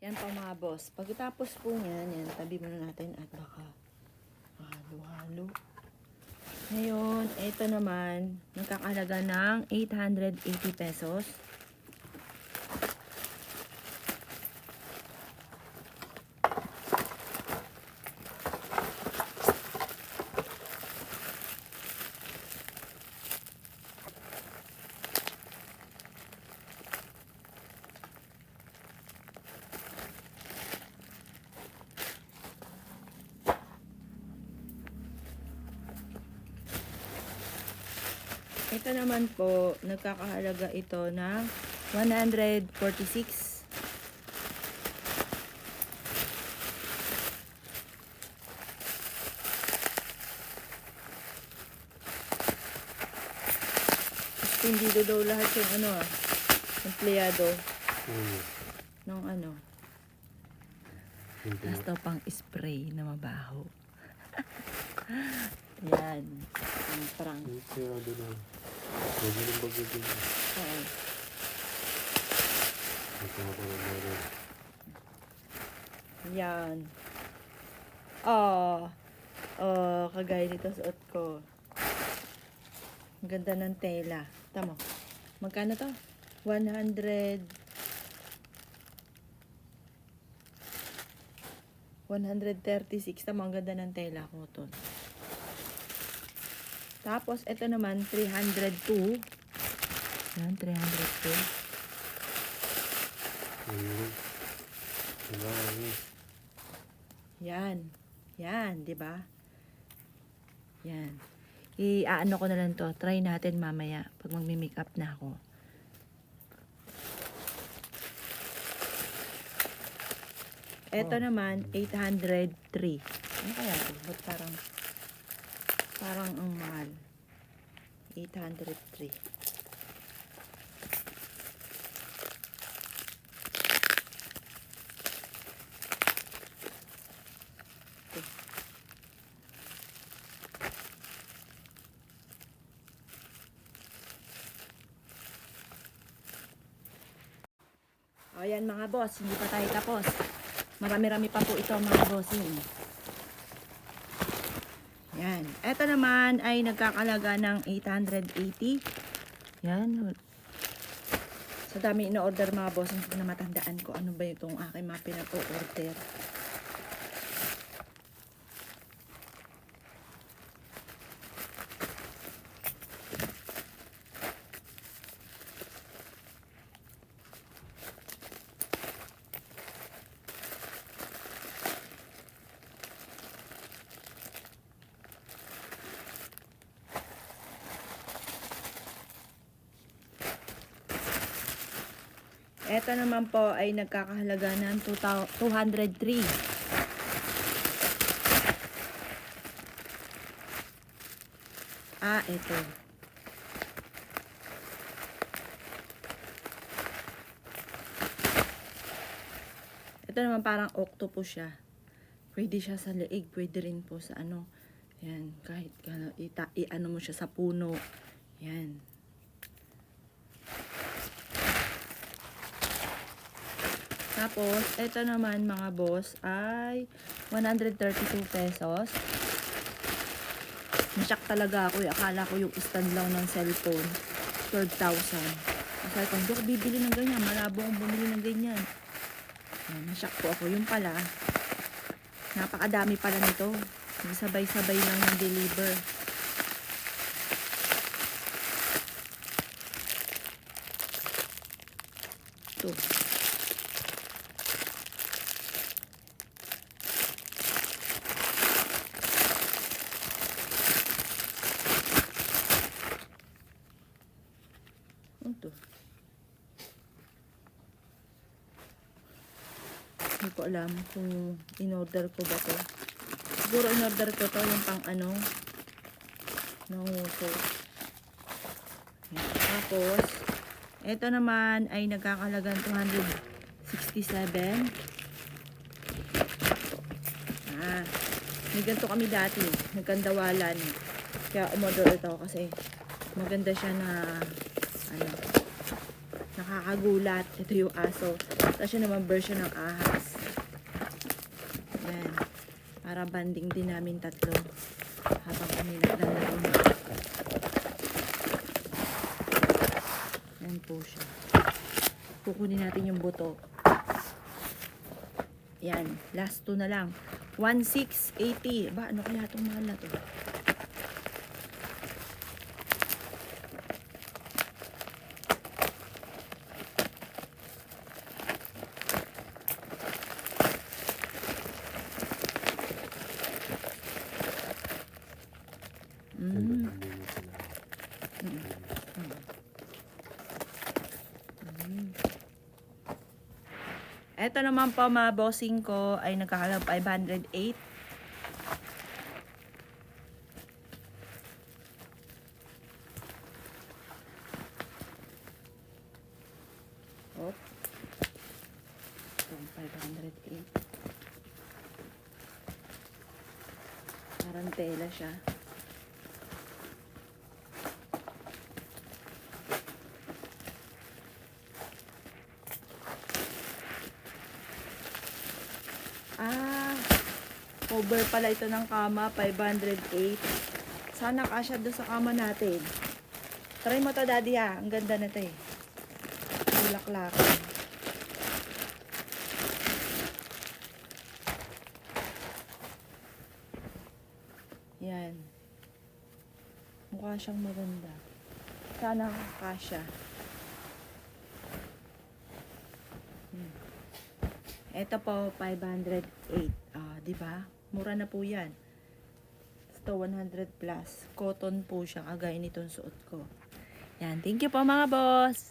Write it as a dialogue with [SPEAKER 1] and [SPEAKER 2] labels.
[SPEAKER 1] Yan pa mga boss. Pagkatapos po yan, tabi muna natin at baka halo-halo. Ngayon, ito naman, nagkakahalaga ng 880 pesos. Ito naman po, nagkakahalaga ito ng 146. Hindi daw lahat yung empleyado ng Basta pang spray na mabaho. Yan. Ang prank. Oo. Yan. Kagaya nito suot ko. Ang ganda ng tela. Tama. Magkano to? 136. Tama, ang ganda ng tela ko to. Tapos, ito naman, 302. Yan, 302. Yan. Yan, di ba? Yan. I-ano ko na lang to. Try natin mamaya pag magmi-makeup na ako. Ito naman, 803. Ano kaya ito? Ba't parang ang mahal. 803. O yan mga boss, hindi pa tayo tapos. Marami-rami pa po ito mga bossing. Yan. Ito naman ay nagkakalaga ng 880. Yan. Sa dami ino-order mga boss, hindi na matandaan ko ano ba itong aking mga pinag-o-order. Ito naman po ay nagkakahalaga ng 203. Ito. Ito naman parang octopus siya. Pwede siya sa leeg, pwede rin po sa Yan, kahit i-ano mo siya sa puno. Yan. Tapos, ito naman mga boss ay 132 pesos. Nasyak talaga ako. Akala ko yung stand lang ng cellphone. 12,000. Kasi kung doon bibili ng ganyan, malabo akong bumili ng ganyan. Nasyak po ako. Yung pala, napakadami pala nito. Sabay-sabay lang yung deliver. Ito. Hindi ko alam kung in-order ko ba to. Siguro in-order ko to yung pang nanguso. Tapos, ito naman ay nagkakalagang 267. May ganito kami dati. Nagkandawalan. Kaya umorder ito kasi maganda siya na nakakagulat. Ito yung aso. Tapos yun naman version ng ahas. Yan. Para banding din namin tatlo. Habang kami naglalaro na. Yan po siya. Kukunin natin yung buto. Yan. Last 2 na lang. 1,680. Ba, ano kaya itong mahal na to? Ito naman po mga bossing ko ay nagkakalang 508. Oh. Ito, 508. Parang tela siya. Cover pala ito ng kama, 508. Sana kasya doon sa kama natin. Try mo to, daddy, ha. Ang ganda na ito eh. Bulaklakan. Yan. Mukha siyang maganda. Sana kasya. Ito po, 508. Di ba? Mura na po yan. Ito, 100 plus. Cotton po siya, kagaya nitong suot ko. Yan. Thank you po mga boss.